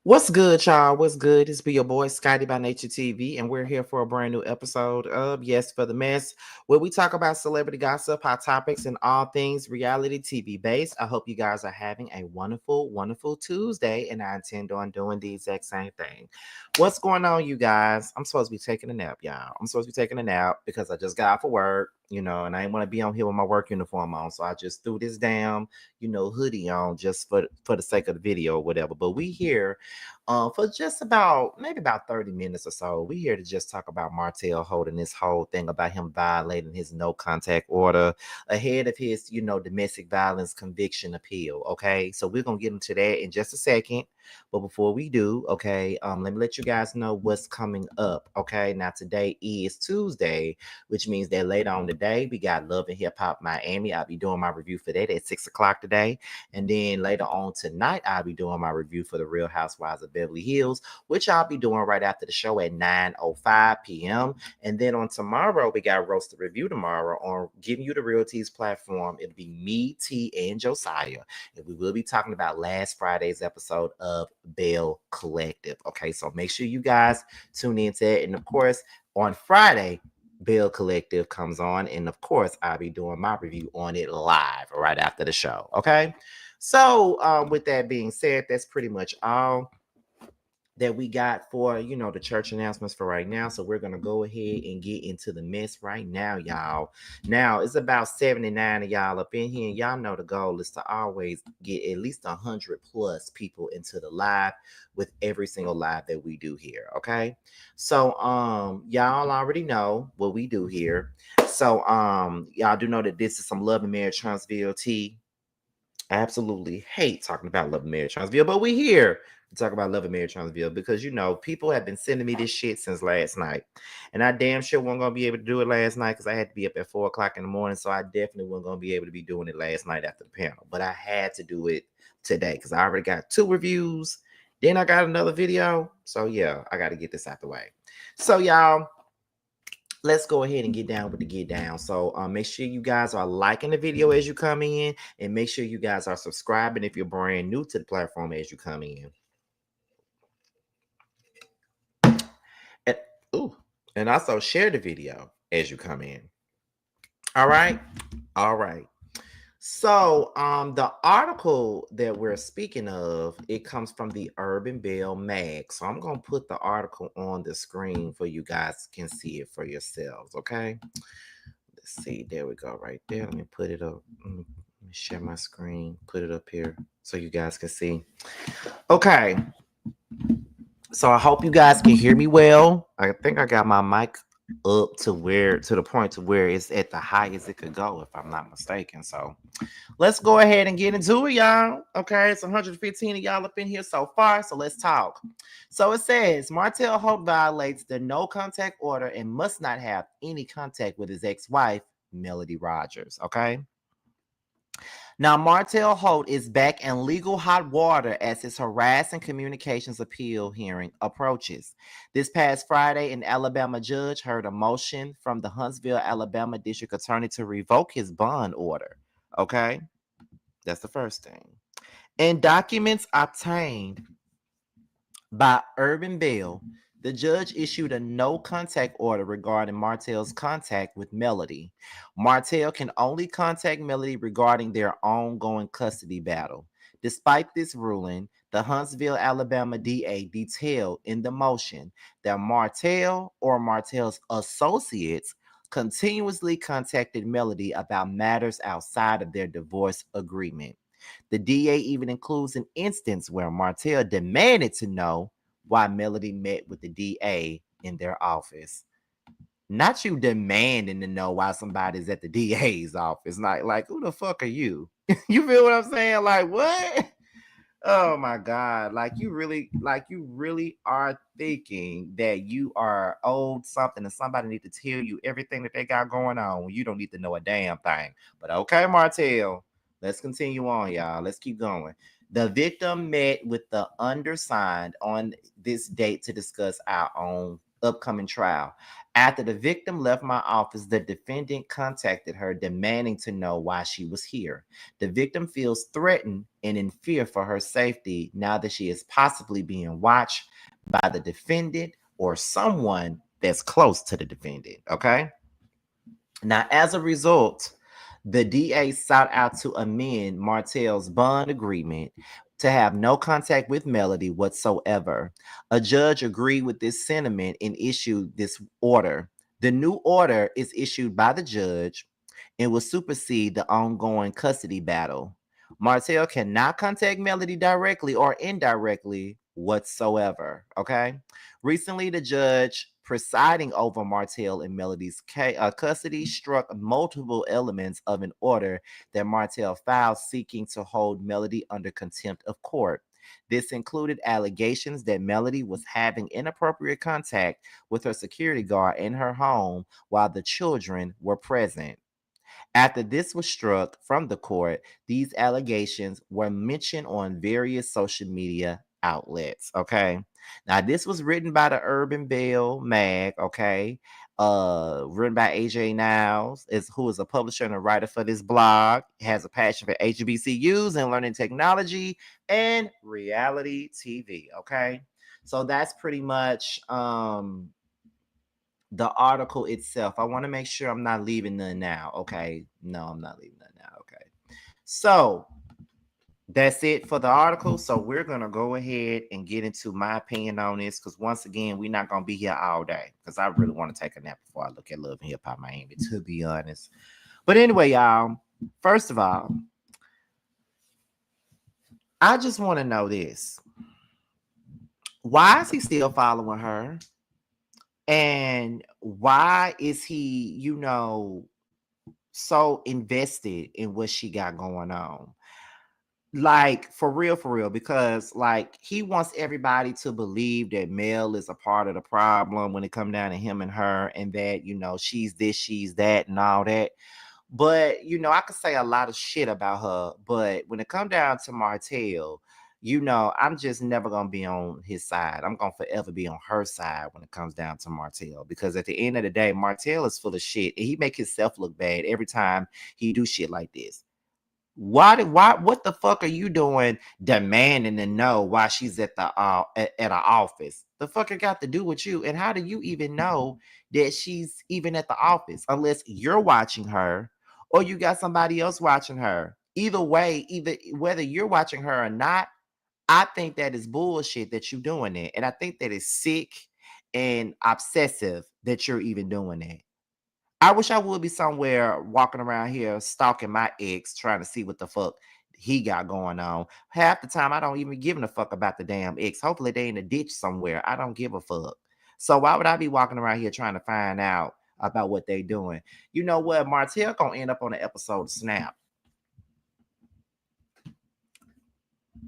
What's good, y'all? What's good? It's be your boy Scotty by Nature TV, and we're here for a brand new episode of Yes for the Mess, where we talk about celebrity gossip, hot topics, and all things reality TV based. I hope you guys are having a wonderful, wonderful Tuesday, and I intend on doing the exact same thing. What's going on, you guys? I'm supposed to be taking a nap, y'all. I'm supposed to be taking a nap because I just got off of work, and I didn't want to be on here with my work uniform on, so I just threw this damn, hoodie on just for the sake of the video or whatever. But we here for just maybe about 30 minutes or so. We here to just talk about Martell holding this whole thing about him violating his no contact order ahead of his, domestic violence conviction appeal. Okay, so we're gonna get into that in just a second. But before we do, okay, let me let you guys know what's coming up. Okay, now today is Tuesday, which means that later on today we got Love and Hip Hop Miami. I'll be doing my review for that at 6 o'clock today, and then later on tonight I'll be doing my review for the Real Housewives of Beverly Hills, which I'll be doing right after the show at 9:05 p.m. And then on tomorrow we got Roasted Review tomorrow on Giving You the Realties platform. It'll be me, T, and Josiah, and we will be talking about last Friday's episode of Bell Collective. Okay, so make sure you guys tune into it. And of course, on Friday, Bell Collective comes on, and of course, I'll be doing my review on it live right after the show. Okay, so with that being said, that's pretty much all that we got for the church announcements for right now. So we're gonna go ahead and get into the mess right now, y'all. Now it's about 79 of y'all up in here, and y'all know the goal is to always get at least 100 plus people into the live with every single live that we do here. Okay, so y'all already know what we do here. So y'all do know that this is some Love and Marriage Transville tea. I absolutely hate talking about Love and Marriage Transville, but we here to talk about Love and Marriage Transville because people have been sending me this shit since last night, and I damn sure wasn't gonna be able to do it last night because I had to be up at 4 o'clock in the morning. So I definitely wasn't gonna be able to be doing it last night after the panel, but I had to do it today because I already got 2 reviews. Then I got another video, so yeah, I got to get this out the way. So y'all, let's go ahead and get down with the get down. So make sure you guys are liking the video as you come in, and make sure you guys are subscribing if you're brand new to the platform as you come in. And, ooh, and also share the video as you come in. All right. So the article that we're speaking of, it comes from the Urban Bell Mag. So I'm gonna put the article on the screen for you guys can see it for yourselves. Okay. Let's see. There we go, right there. Let me put it up. Let me share my screen, put it up here so you guys can see. Okay. So I hope you guys can hear me well. I think I got my mic up to the point to where it's at the highest it could go, if I'm not mistaken. So let's go ahead and get into it, y'all. Okay, it's 115 of y'all up in here so far. So let's talk. So it says Martell Holt violates the no contact order and must not have any contact with his ex-wife, Melody Rogers. Okay. Now, Martell Holt is back in legal hot water as his harassing communications appeal hearing approaches. This past Friday, an Alabama judge heard a motion from the Huntsville, Alabama district attorney to revoke his bond order. Okay, that's the first thing. In documents obtained by Urban Bell, the judge issued a no contact order regarding Martell's contact with Melody. Martell can only contact Melody regarding their ongoing custody battle. Despite this ruling, the Huntsville, Alabama DA detailed in the motion that Martell or Martell's associates continuously contacted Melody about matters outside of their divorce agreement. The DA even includes an instance where Martell demanded to know why Melody met with the DA in their office. Not you demanding to know why somebody's at the DA's office. Like who the fuck are you? You feel what I'm saying? Like, what? Oh my God. Like you really are thinking that you are owed something and somebody need to tell you everything that they got going on when you don't need to know a damn thing. But okay, Martell, let's continue on, y'all. Let's keep going. The victim met with the undersigned on this date to discuss our upcoming trial. After the victim left my office, the defendant contacted her demanding to know why she was here. The victim feels threatened and in fear for her safety now that she is possibly being watched by the defendant or someone that's close to the defendant. Okay. Now, as a result, the DA sought out to amend Martell's bond agreement to have no contact with Melody whatsoever. A judge agreed with this sentiment and issued this order. The new order is issued by the judge and will supersede the ongoing custody battle. Martell cannot contact Melody directly or indirectly whatsoever. Okay. Recently, the judge presiding over Martell and Melody's custody struck multiple elements of an order that Martell filed seeking to hold Melody under contempt of court. This included allegations that Melody was having inappropriate contact with her security guard in her home while the children were present. After this was struck from the court, these allegations were mentioned on various social media outlets. Okay. Now, this was written by the Urban Bell mag, okay. Written by AJ Niles, who is a publisher and a writer for this blog, has a passion for HBCUs and learning technology and reality TV. Okay. So that's pretty much the article itself. I want to make sure I'm not leaving none now. Okay. No, I'm not leaving none now. Okay. So that's it for the article. So we're going to go ahead and get into my opinion on this because once again, we're not going to be here all day because I really want to take a nap before I look at Love and Hip Hop Miami, to be honest. But anyway, y'all, first of all, I just want to know this. Why is he still following her? And why is he, so invested in what she got going on? Like, for real, because like he wants everybody to believe that Mel is a part of the problem when it come down to him and her, and that, she's this, she's that, and all that. But, I could say a lot of shit about her, but when it come down to Martell, I'm just never going to be on his side. I'm going to forever be on her side when it comes down to Martell, because at the end of the day, Martell is full of shit and he make himself look bad every time he do shit like this. What the fuck are you doing demanding to know why she's at the at an office? The fuck it got to do with you? And how do you even know that she's even at the office unless you're watching her or you got somebody else watching her? Either way, either whether you're watching her or not, I think that is bullshit that you're doing it. And I think that is sick and obsessive that you're even doing it. I wish I would be somewhere walking around here stalking my ex, trying to see what the fuck he got going on. Half the time, I don't even give a fuck about the damn ex. Hopefully, they in a ditch somewhere. I don't give a fuck. So why would I be walking around here trying to find out about what they doing? You know what? Martell gonna end up on an episode of Snap.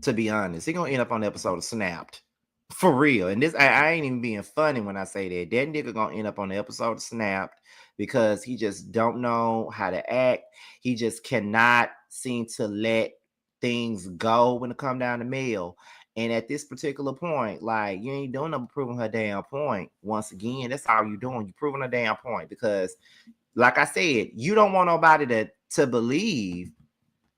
To be honest, he gonna end up on the episode of Snapped. For real. And this, I ain't even being funny when I say that. That nigga gonna end up on the episode of Snapped because he just don't know how to act. He just cannot seem to let things go when it come down to Mel. And at this particular point, like, you ain't doing nothing but proving her damn point. Once again, that's all you're doing. You're proving her damn point because, like I said, you don't want nobody to believe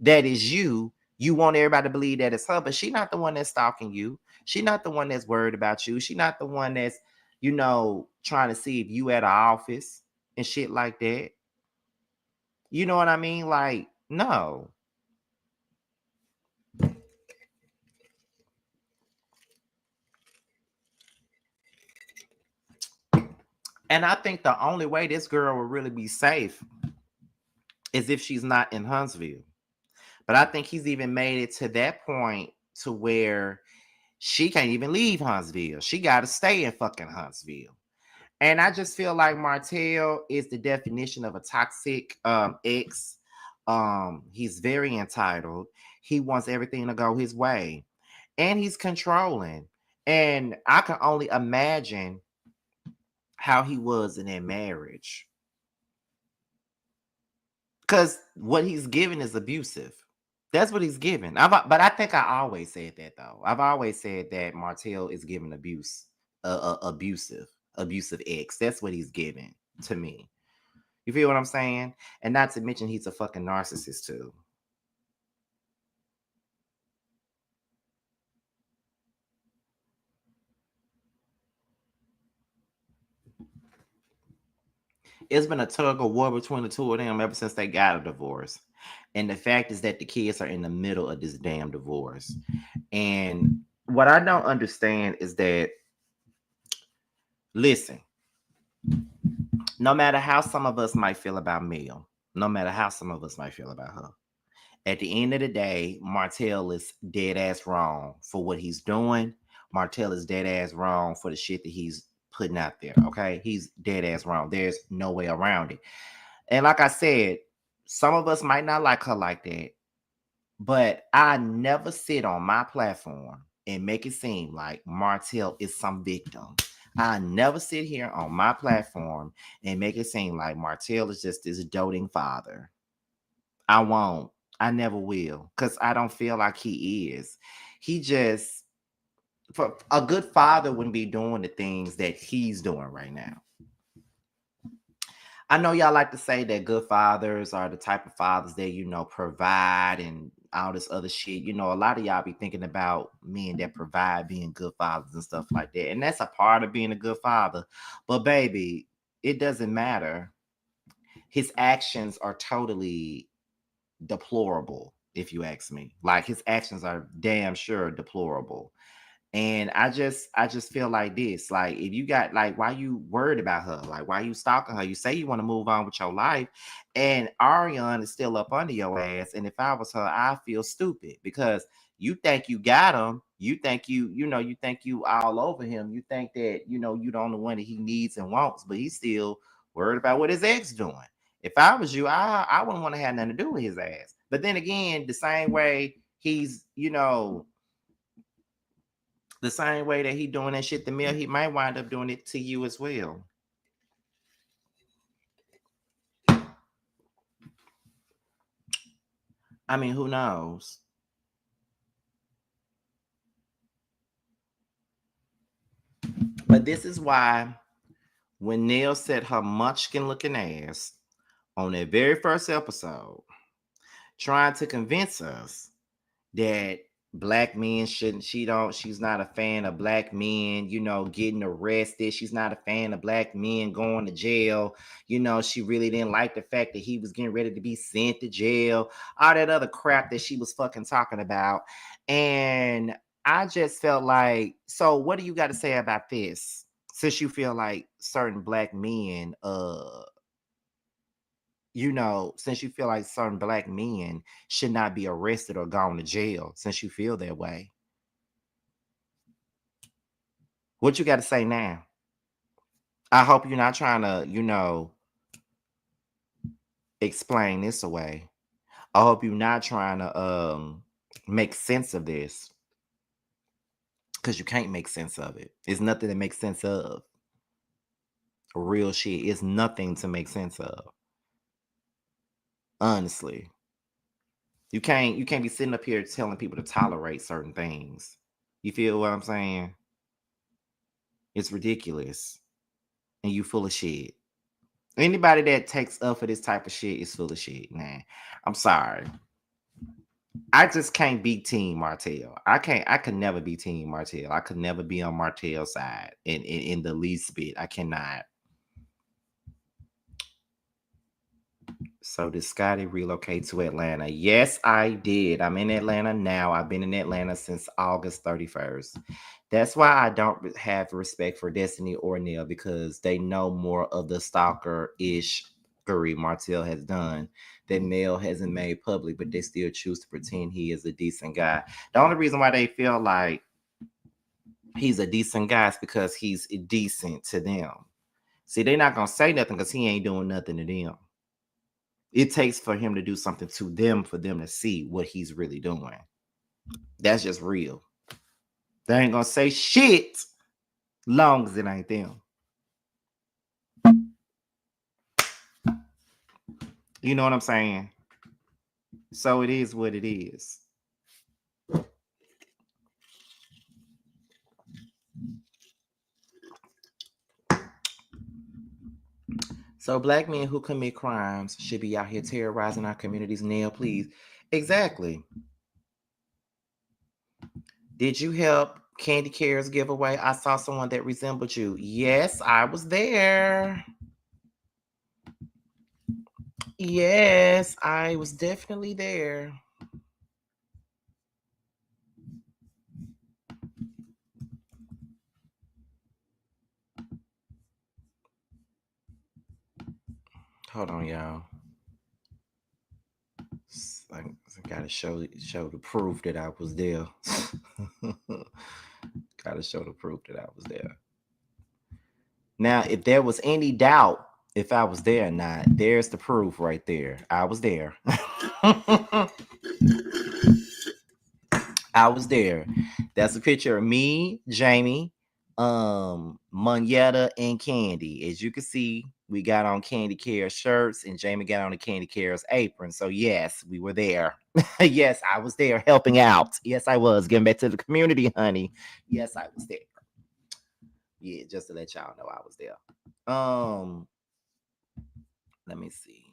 that is you. You want everybody to believe that it's her, but she's not the one that's stalking you. She's not the one that's worried about you. She's not the one that's, trying to see if you at an office and shit like that. You know what I mean? Like, no. And I think the only way this girl will really be safe is if she's not in Huntsville. But I think he's even made it to that point to where she can't even leave Huntsville. She got to stay in fucking Huntsville. And I just feel like Martell is the definition of a toxic ex. He's very entitled. He wants everything to go his way. And he's controlling. And I can only imagine how he was in that marriage. Because what he's giving is abusive. That's what he's giving. But I think I always said that, though. I've always said that Martell is giving abusive. abusive ex. That's what he's giving to me. You feel what I'm saying? And not to mention he's a fucking narcissist too. It's been a tug of war between the two of them ever since they got a divorce. And the fact is that the kids are in the middle of this damn divorce. And what I don't understand is that, listen, no matter how some of us might feel about Mel, no matter how some of us might feel about her, at the end of the day, Martell is dead ass wrong for what he's doing. Martell is dead ass wrong for the shit that he's putting out there. Okay. He's dead ass wrong. There's no way around it. And like I said, some of us might not like her like that, but I never sit on my platform and make it seem like Martell is some victim. I never sit here on my platform and make it seem like Martell is just this doting father. I won't. I never will, because I don't feel like he is. He just, for a good father wouldn't be doing the things that he's doing right now. I know y'all like to say that good fathers are the type of fathers that, provide and all this other shit. A lot of y'all be thinking about men that provide being good fathers and stuff like that. And that's a part of being a good father. But baby, it doesn't matter. His actions are totally deplorable, if you ask me. Like, his actions are damn sure deplorable. And I just feel like this. Like, if you got, like, why you worried about her? Like, why you stalking her? You say you want to move on with your life, and Ariane is still up under your ass. And if I was her, I feel stupid, because you think you got him. You think you think you all over him. You think that, you the only one that he needs and wants, but he's still worried about what his ex doing. If I was you, I wouldn't want to have nothing to do with his ass. But then again, the same way he's, the same way that he doing that shit to Mel, he might wind up doing it to you as well. I mean, who knows? But this is why when Nell said her munchkin looking ass on that very first episode, trying to convince us that black men shouldn't, she's not a fan of black men, getting arrested. She's not a fan of black men going to jail. She really didn't like the fact that he was getting ready to be sent to jail, all that other crap that she was fucking talking about. And I just felt like, so what do you got to say about this? Since you feel like certain black men, since you feel like certain black men should not be arrested or gone to jail, since you feel that way, what you got to say now? I hope you're not trying to, explain this away. I hope you're not trying to make sense of this, because you can't make sense of it. It's nothing to make sense of. Real shit. It's nothing to make sense of. Honestly. You can't be sitting up here telling people to tolerate certain things. You feel what I'm saying? It's ridiculous. And you full of shit. Anybody that takes up for this type of shit is full of shit, man. I'm sorry. I just can't be Team Martell. I could never be Team Martell. I could never be on Martell's side in the least bit. I cannot. So did Scotty relocate to Atlanta? Yes, I did. I'm in Atlanta now. I've been in Atlanta since August 31st. That's why I don't have respect for Destiny or Neil, because they know more of the stalker-ish Martell has done that Neil hasn't made public, but they still choose to pretend he is a decent guy. The only reason why they feel like he's a decent guy is because he's decent to them. See, they're not going to say nothing because he ain't doing nothing to them. It takes for him to do something to them for them to see what he's really doing. That's just real. They ain't gonna say shit long as it ain't them. You know what I'm saying? So it is what it is. So black men who commit crimes should be out here terrorizing our communities. Nail, please. Exactly. Did you help Candy Care's giveaway? I saw someone that resembled you. Yes, I was there. Yes, I was definitely there. Hold on, y'all. I gotta show the proof that I was there. Gotta show the proof that I was there. Now, if there was any doubt if I was there or not, there's the proof right there. I was there. I was there. That's a picture of me, Jamie, Moneta, and Candy. As you can see, we got on Candy Care shirts, and Jamie got on the Candy Care's apron. So yes, we were there. Yes, I was there helping out. Yes, I was giving back to the community, honey. Yes, I was there. Yeah, just to let y'all know I was there. Let me see.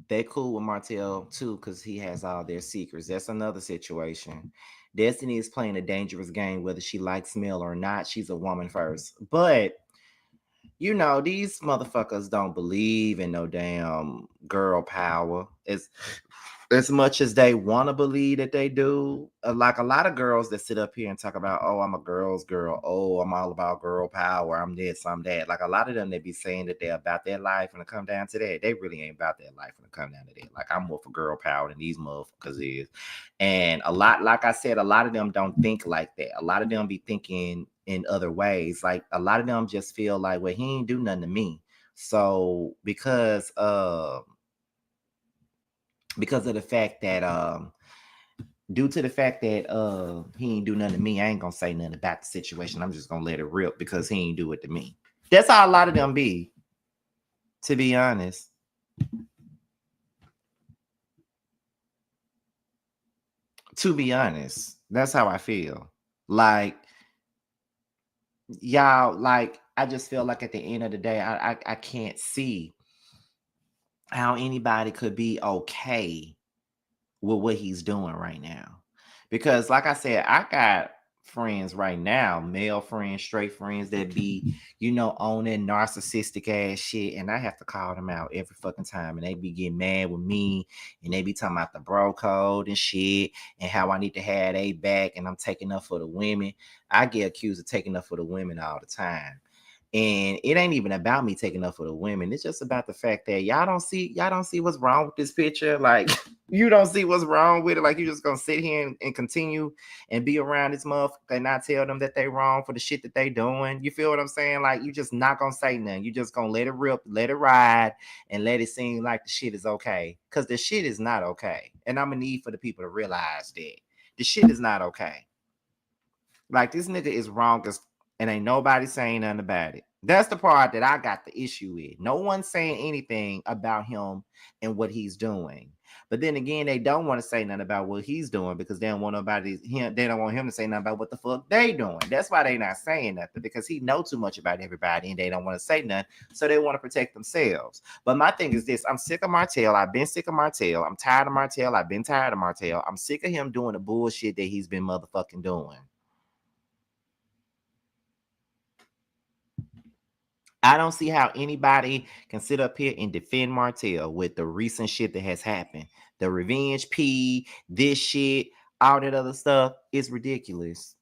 They cool with Martel too, because he has all their secrets. That's another situation. Destiny is playing a dangerous game, whether she likes Mel or not. She's a woman first. But you know, these motherfuckers don't believe in no damn girl power. It's as much as they want to believe that they do. Like a lot of girls that sit up here and talk about, oh, I'm a girl's girl. Oh, I'm all about girl power. I'm this, I'm that. Like a lot of them, they be saying that they're about their life and to come down to that. They really ain't about their life and to come down to that. Like I'm more for girl power than these motherfuckers is. And a lot, like I said, a lot of them don't think like that. A lot of them be thinking in other ways. Like a lot of them just feel like, well, he ain't do nothing to me. So because of the fact that due to the fact that he ain't do nothing to me, I ain't gonna say nothing about the situation. I'm just gonna let it rip because he ain't do it to me. That's how a lot of them be, to be honest. To be honest, that's how I feel. Like y'all, like I just feel like at the end of the day, I can't see how anybody could be okay with what he's doing right now. Because like I said, I got friends right now, male friends, straight friends that be, you know, on that narcissistic ass shit. And I have to call them out every fucking time. And they be getting mad with me. And they be talking about the bro code and shit. And how I need to have a back. And I'm taking up for the women. I get accused of taking up for the women all the time. And it ain't even about me taking up for the women. It's just about the fact that y'all don't see what's wrong with this picture. Like you don't see what's wrong with it. Like you just gonna sit here and continue and be around this motherfucker and not tell them that they wrong for the shit that they doing. You feel what I'm saying? Like you just not gonna say nothing. You just gonna let it rip, let it ride, and let it seem like the shit is okay. Cause the shit is not okay. And I'm gonna need for the people to realize that the shit is not okay. Like this nigga is wrong as and ain't nobody saying nothing about it. That's the part that I got the issue with. No one's saying anything about him and what he's doing. But then again, they don't want to say nothing about what he's doing because they don't want they don't want him to say nothing about what the fuck they doing. That's why they not saying nothing because he know too much about everybody and they don't want to say nothing. So they want to protect themselves. But my thing is this: I'm sick of Martell. I've been sick of Martell. I'm tired of Martell. I've been tired of Martell. I'm sick of him doing the bullshit that he's been motherfucking doing. I don't see how anybody can sit up here and defend Martell with the recent shit that has happened. The revenge P, this shit, all that other stuff is ridiculous.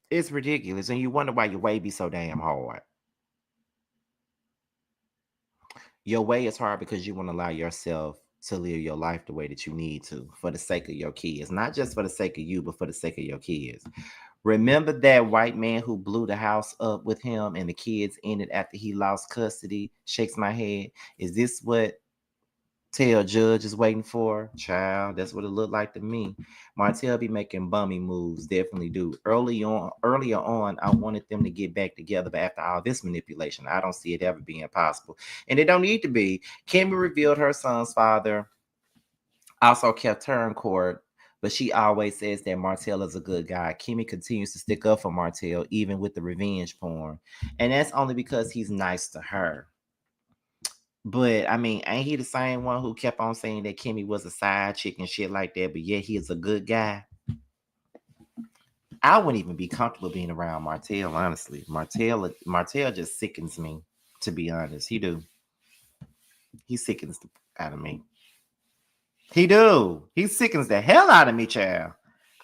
It's ridiculous. And you wonder why your way be so damn hard. Your way is hard because you want to allow yourself to live your life the way that you need to for the sake of your kids. Not just for the sake of you, but for the sake of your kids. Remember that white man who blew the house up with him and the kids in it after he lost custody? Shakes my head. Is this what Tell Judge is waiting for? Child, that's what it looked like to me. Martell be making bummy moves, definitely do. Earlier on, I wanted them to get back together, but after all this manipulation, I don't see it ever being possible. And it don't need to be. Kimmy revealed her son's father also kept her in court But she always says that Martel is a good guy. Kimmy continues to stick up for Martel, even with the revenge porn. And that's only because he's nice to her. But I mean, ain't he the same one who kept on saying that Kimmy was a side chick and shit like that? But yet he is a good guy. I wouldn't even be comfortable being around Martel, honestly. Martel just sickens me, to be honest. He do. He sickens out of me. He do. He sickens the hell out of me, child.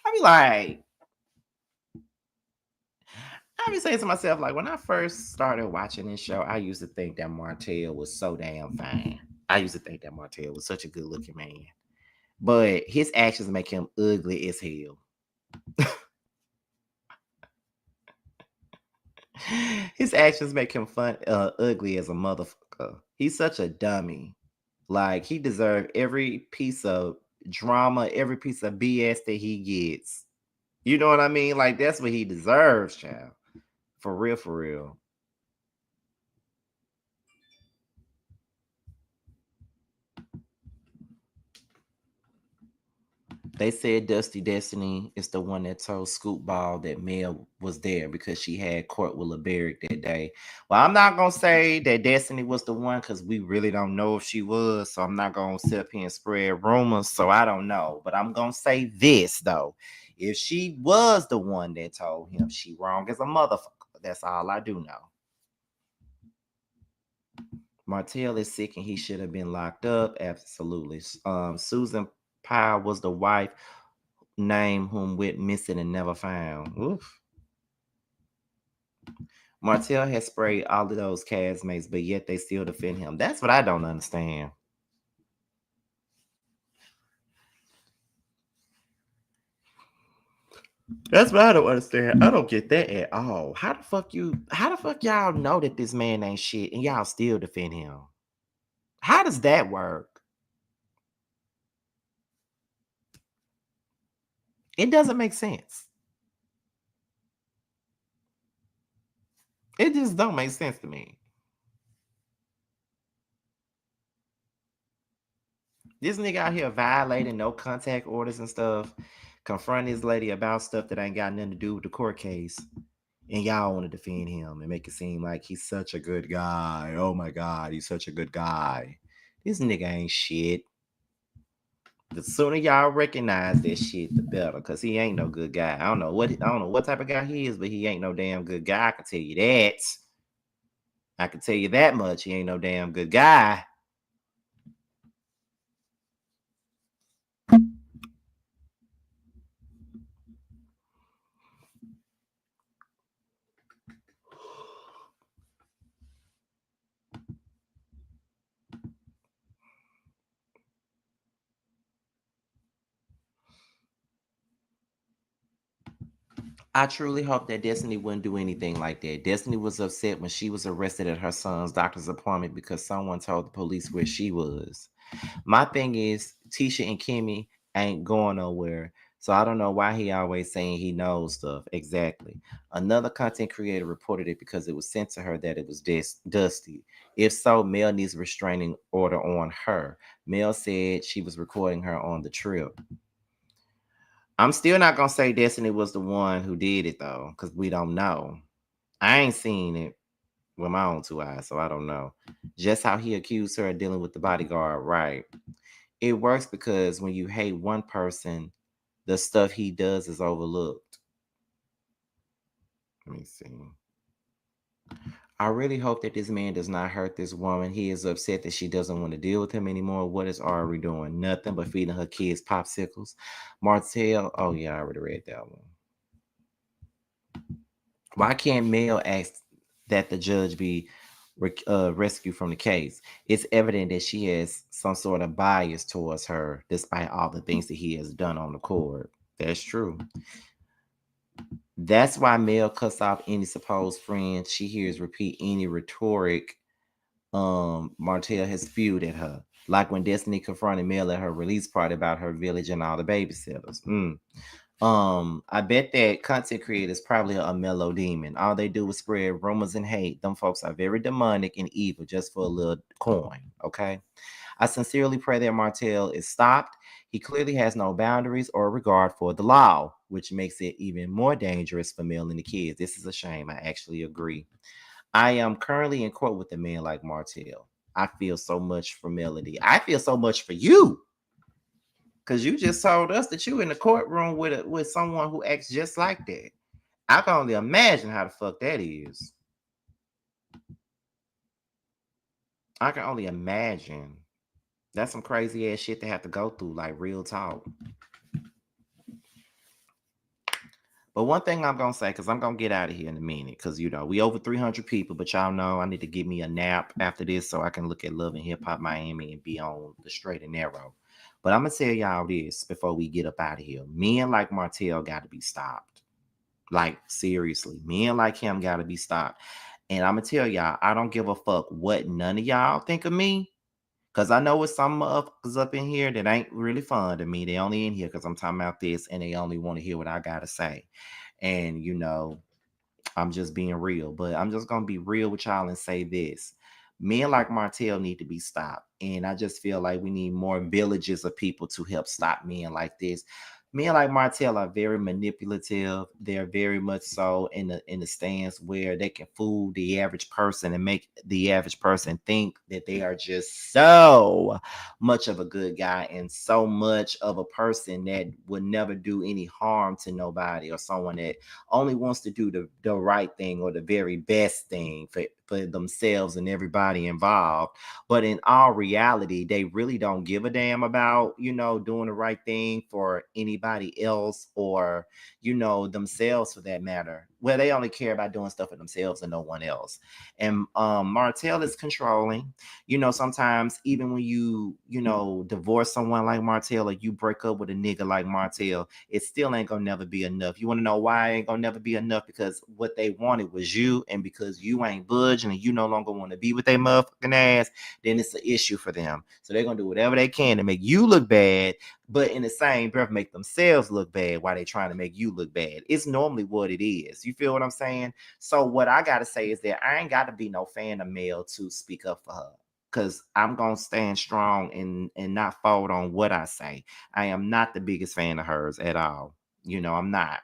I be like, I be saying to myself, like, when I first started watching this show, I used to think that Martell was so damn fine. I used to think that Martell was such a good looking man. But his actions make him ugly as hell. His actions make him ugly as a motherfucker. He's such a dummy. Like, he deserved every piece of drama, every piece of BS that he gets. You know what I mean? Like, that's what he deserves, child. For real, for real. They said Dusty Destiny is the one that told Scoop Ball that Mel was there because she had court with LeBerick that day. Well, I'm not going to say that Destiny was the one because we really don't know if she was. So I'm not going to sit up here and spread rumors. So I don't know. But I'm going to say this, though. If she was the one that told him, she wrong as a motherfucker. That's all I do know. Martell is sick and he should have been locked up. Absolutely. Susan Powell was the wife name whom went missing and never found. Oof. Martell has sprayed all of those castmates, but yet they still defend him. That's what I don't understand. That's what I don't understand. I don't get that at all. How the fuck y'all know that this man ain't shit and y'all still defend him? How does that work? It doesn't make sense. It just don't make sense to me. This nigga out here violating no contact orders and stuff, confronting this lady about stuff that ain't got nothing to do with the court case. And y'all want to defend him and make it seem like he's such a good guy. Oh my God, he's such a good guy. This nigga ain't shit. The sooner y'all recognize that shit, the better. Cause he ain't no good guy. I don't know what type of guy he is, but he ain't no damn good guy. I can tell you that. I can tell you that much. He ain't no damn good guy. I truly hope that Destiny wouldn't do anything like that. Destiny was upset when she was arrested at her son's doctor's appointment because someone told the police where she was. My thing is, Tisha and Kimmy ain't going nowhere. So I don't know why he always saying he knows stuff. Exactly. Another content creator reported it because it was sent to her that it was Dusty. If so, Mel needs a restraining order on her. Mel said she was recording her on the trip. I'm still not gonna say Destiny was the one who did it though, because we don't know. I ain't seen it with my own two eyes, so I don't know. Just how he accused her of dealing with the bodyguard, right? It works because when you hate one person, the stuff he does is overlooked. Let me see. I really hope that this man does not hurt this woman. He is upset that she doesn't want to deal with him anymore. What is Ari doing? Nothing but feeding her kids popsicles. Martell, oh yeah, I already read that one. Why can't Mel ask that the judge be rescued from the case? It's evident that she has some sort of bias towards her, despite all the things that he has done on the court. That's true. That's why Mel cuts off any supposed friend she hears repeat any rhetoric Martell has spewed at her. Like when Destiny confronted Mel at her release party about her village and all the babysitters. I bet that content creators probably a mellow demon. All they do is spread rumors and hate. Them folks are very demonic and evil just for a little coin. Okay. I sincerely pray that Martel is stopped. He clearly has no boundaries or regard for the law, which makes it even more dangerous for Mel and the kids. This is a shame. I actually agree. I am currently in court with a man like Martel. I feel so much for Melody. I feel so much for you. Cause you just told us that you in the courtroom with someone who acts just like that. I can only imagine how the fuck that is. I can only imagine. That's some crazy ass shit to have to go through, like real talk. But one thing I'm gonna say, because I'm gonna get out of here in a minute, because we over 300 people, but y'all know I need to give me a nap after this so I can look at Love and Hip Hop Miami and be on the straight and narrow. But I'm gonna tell y'all this before we get up out of here. Men like Martell gotta be stopped. Like seriously, men like him gotta be stopped. And I'm gonna tell y'all, I don't give a fuck what none of y'all think of me. Cause I know it's some motherfuckers up in here that ain't really fond of me. They only in here because I'm talking about this and they only want to hear what I gotta say. And I'm just being real. But I'm just gonna be real with y'all and say this. Men like Martell need to be stopped. And I just feel like we need more villages of people to help stop men like this. Men like Martell are very manipulative. They're very much so in the stance where they can fool the average person and make the average person think that they are just so much of a good guy and so much of a person that would never do any harm to nobody, or someone that only wants to do the right thing or the very best thing for themselves and everybody involved. But in all reality, they really don't give a damn about, doing the right thing for anybody else or, themselves for that matter. Well, they only care about doing stuff for themselves and no one else. And Martell is controlling. Sometimes even when you divorce someone like Martell or you break up with a nigga like Martell, it still ain't gonna never be enough. You want to know why it ain't gonna never be enough? Because what they wanted was you, and because you ain't budging and you no longer want to be with their motherfucking ass, then it's an issue for them. So they're gonna do whatever they can to make you look bad, but in the same breath make themselves look bad while they're trying to make you look bad. It's normally what it is. You feel what I'm saying? So what I gotta say is that I ain't gotta be no fan of Mel to speak up for her. Because I'm going to stand strong and not fold on what I say. I am not the biggest fan of hers at all. I'm not.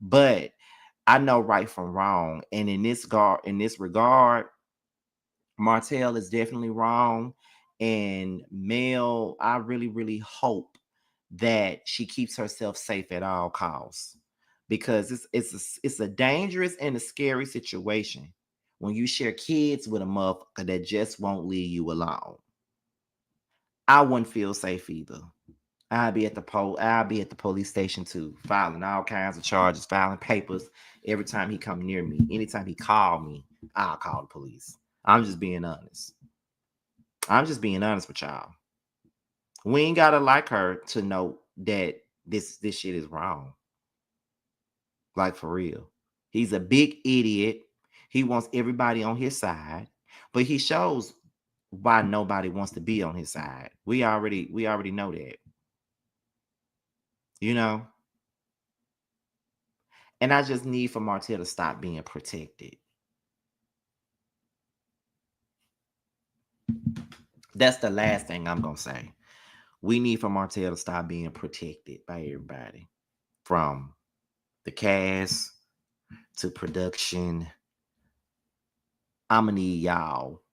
But I know right from wrong. And in this regard, Martell is definitely wrong. And Mel, I really, really hope that she keeps herself safe at all costs. Because it's a dangerous and a scary situation when you share kids with a motherfucker that just won't leave you alone. I wouldn't feel safe either. I'll be at the police station too, filing all kinds of charges, filing papers every time he come near me. Anytime he call me, I'll call the police. I'm just being honest. I'm just being honest with y'all. We ain't gotta like her to know that this shit is wrong. Like for real. He's a big idiot. He wants everybody on his side, but he shows why nobody wants to be on his side. We already know that. You know? And I just need for Martell to stop being protected. That's the last thing I'm gonna say. We need for Martell to stop being protected by everybody. From the cast to production. I'ma need y'all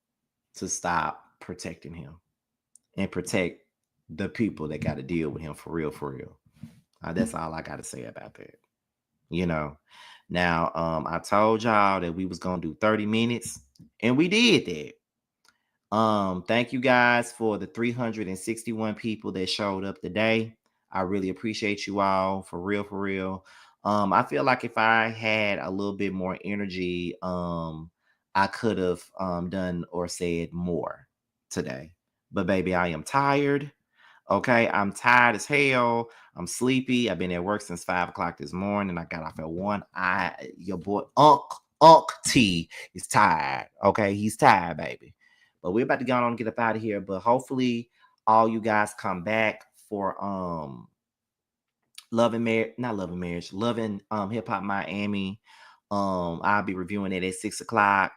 to stop protecting him and protect the people that got to deal with him for real, for real. That's all I got to say about that. Now, I told y'all that we was gonna do 30 minutes, and we did that. Thank you guys for the 361 people that showed up today. I really appreciate you all, for real, for real. I feel like if I had a little bit more energy, I could have done or said more today. But baby, I am tired. Okay, I'm tired as hell. I'm sleepy. I've been at work since 5 o'clock this morning. I got off at 1. Your boy Unc T is tired. Okay, he's tired, baby. But we're about to go on and get up out of here. But hopefully, all you guys come back for Loving Marriage, not Loving Marriage, Loving Hip Hop Miami. I'll be reviewing it at 6 o'clock.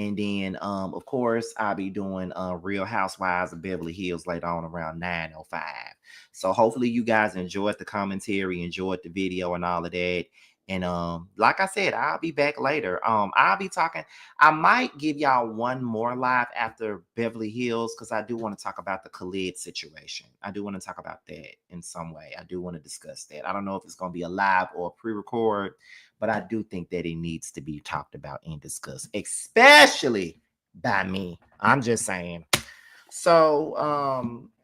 And then, of course, I'll be doing Real Housewives of Beverly Hills later on around 9:05. So hopefully you guys enjoyed the commentary, enjoyed the video and all of that. And like I said, I'll be back later. I'll be talking. I might give y'all one more live after Beverly Hills because I do want to talk about the Khalid situation. I do want to talk about that in some way. I do want to discuss that. I don't know if it's going to be a live or a pre-record, but I do think that it needs to be talked about and discussed, especially by me. I'm just saying. So,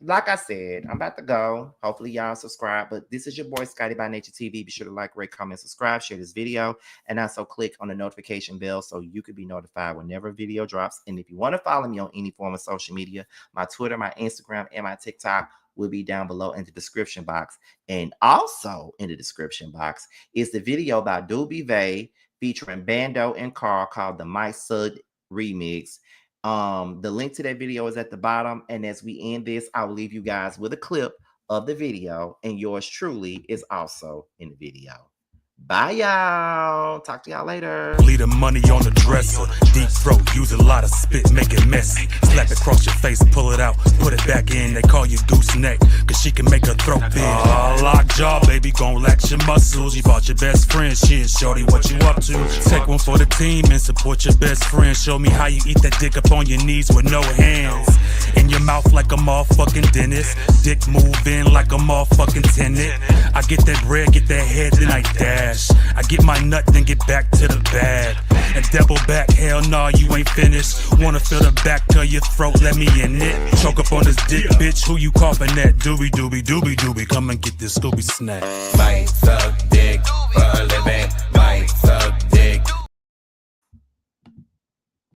like I said, I'm about to go. Hopefully y'all subscribe. But this is your boy Scotty by Nature TV. Be sure to like, rate, comment, subscribe, share this video, and also click on the notification bell so you could be notified whenever a video drops. And if you want to follow me on any form of social media, my Twitter, my Instagram, and my TikTok will be down below in the description box. And also in the description box is the video by Dublavaee featuring Bando and Carl called the My Sud Remix. The link to that video is at the bottom. And as we end this, I will leave you guys with a clip of the video. And yours truly is also in the video. Bye, y'all. Talk to y'all later. Leave the money on the dresser. Deep throat, use a lot of spit, make it messy. Slap it across your face, pull it out, put it back in. They call you gooseneck, cause she can make her throat big. Lockjaw, baby, gon' lax your muscles. You bought your best friend, shit, shorty, what you up to? Take one for the team and support your best friend. Show me how you eat that dick up on your knees with no hands. In your mouth like a motherfucking dentist. Dick move in like a motherfucking tenant. I get that bread, get that head, then I dash. I get my nut, then get back to the bag. And double back, hell nah, you ain't finished. Wanna feel the back to your throat, let me in it. Choke up on this dick, bitch, who you coughing at? Doobie, doobie, doobie, doobie, come and get this Scooby snack. Might suck dick for a living. Might